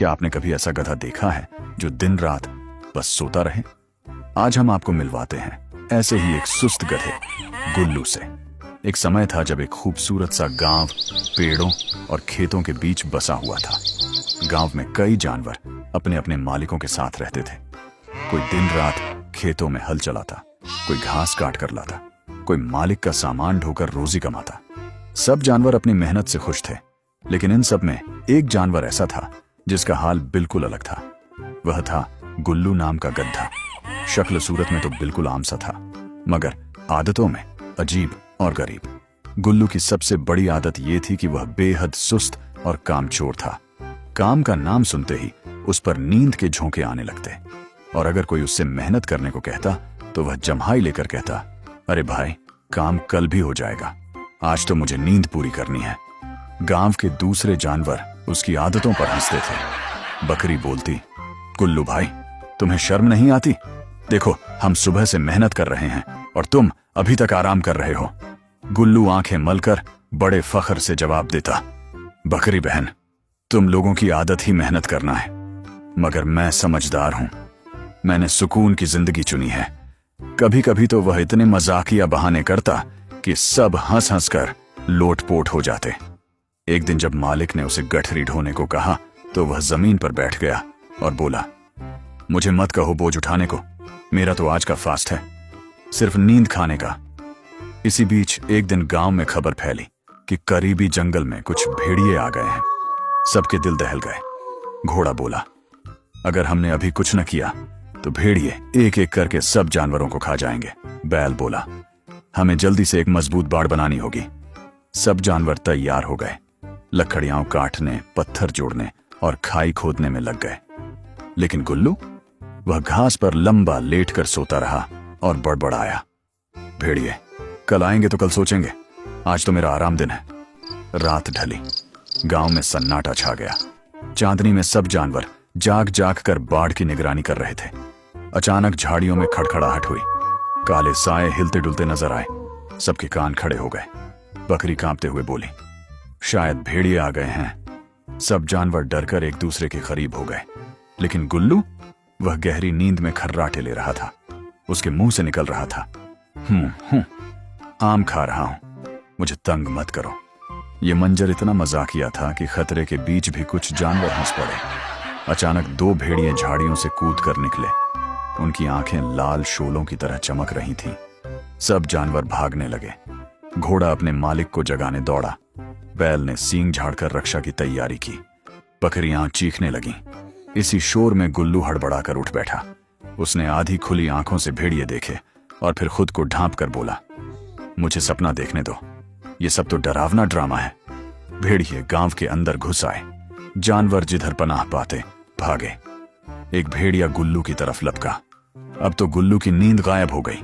क्या आपने कभी ऐसा गधा देखा है जो दिन रात बस सोता रहे? आज हम आपको मिलवाते हैं ऐसे ही एक सुस्त गधे गुल्लू से। एक समय था जब एक खूबसूरत सा गांव पेड़ों और खेतों के बीच बसा हुआ था। गांव में कई जानवर अपने अपने मालिकों के साथ रहते थे। कोई दिन रात खेतों में हल चलाता, कोई घास काट कर लाता, कोई मालिक का सामान ढोकर रोजी कमाता। सब जानवर अपनी मेहनत से खुश थे, लेकिन इन सब में एक जानवर ऐसा था जिसका हाल बिल्कुल अलग था। वह था गुल्लू नाम का गधा। शक्ल सूरत में तो बिल्कुल आम सा था, मगर आदतों में अजीब और गरीब। गुल्लू की सबसे बड़ी आदत यह थी कि वह बेहद सुस्त और कामचोर था। काम का नाम सुनते ही उस पर नींद के झोंके आने लगते, और अगर कोई उससे मेहनत करने को कहता तो वह जम्हाई लेकर कहता, अरे भाई, काम कल भी हो जाएगा, आज तो मुझे नींद पूरी करनी है। गांव के दूसरे जानवर उसकी आदतों पर हंसते थे। बकरी बोलती, गुल्लू भाई, तुम्हें शर्म नहीं आती? देखो, हम सुबह से मेहनत कर रहे हैं और तुम अभी तक आराम कर रहे हो। गुल्लू आंखें मलकर बड़े फख्र से जवाब देता, बकरी बहन, तुम लोगों की आदत ही मेहनत करना है, मगर मैं समझदार हूं। मैंने सुकून की जिंदगी चुनी है। कभी कभी तो वह इतने मजाकिया बहाने करता कि सब हंस हंस कर लोटपोट हो जाते। एक दिन जब मालिक ने उसे गठरी ढोने को कहा तो वह जमीन पर बैठ गया और बोला, मुझे मत कहो बोझ उठाने को, मेरा तो आज का फास्ट है, सिर्फ नींद खाने का। इसी बीच एक दिन गांव में खबर फैली कि करीबी जंगल में कुछ भेड़िए आ गए हैं। सबके दिल दहल गए। घोड़ा बोला, अगर हमने अभी कुछ न किया तो भेड़िए एक एक करके सब जानवरों को खा जाएंगे। बैल बोला, हमें जल्दी से एक मजबूत बाड़ बनानी होगी। सब जानवर तैयार हो गए। लकड़ियां काटने, पत्थर जोड़ने और खाई खोदने में लग गए। लेकिन गुल्लू, वह घास पर लंबा लेटकर सोता रहा और बड़बड़ाया, भेड़िए, कल आएंगे तो कल सोचेंगे, आज तो मेरा आराम दिन है। रात ढली। गांव में सन्नाटा छा गया। चांदनी में सब जानवर जाग जाग कर बाढ़ की निगरानी कर रहे थे। अचानक झाड़ियों में खड़खड़ाहट हुई। काले साए हिलते डुलते नजर आए। सबके कान खड़े हो गए। बकरी कांपते हुए बोली, शायद भेड़िए आ गए हैं। सब जानवर डरकर एक दूसरे के करीब हो गए। लेकिन गुल्लू, वह गहरी नींद में खर्राटे ले रहा था। उसके मुंह से निकल रहा था, आम खा रहा हूं, मुझे तंग मत करो। यह मंजर इतना मजाकिया था कि खतरे के बीच भी कुछ जानवर हंस पड़े। अचानक दो भेड़िए झाड़ियों से कूद कर निकले। उनकी आंखें लाल शोलों की तरह चमक रही थीं। सब जानवर भागने लगे। घोड़ा अपने मालिक को जगाने दौड़ा। बैल ने सींग झाड़कर रक्षा की तैयारी की। बकरियां चीखने लगीं। इसी शोर में गुल्लू हड़बड़ाकर उठ बैठा। उसने आधी खुली आंखों से भेड़िए देखे और फिर खुद को ढांप कर बोला, मुझे सपना देखने दो, ये सब तो डरावना ड्रामा है। भेड़िए गांव के अंदर घुस आए। जानवर जिधर पनाह पाते भागे। एक भेड़िया गुल्लू की तरफ लपका। अब तो गुल्लू की नींद गायब हो गई।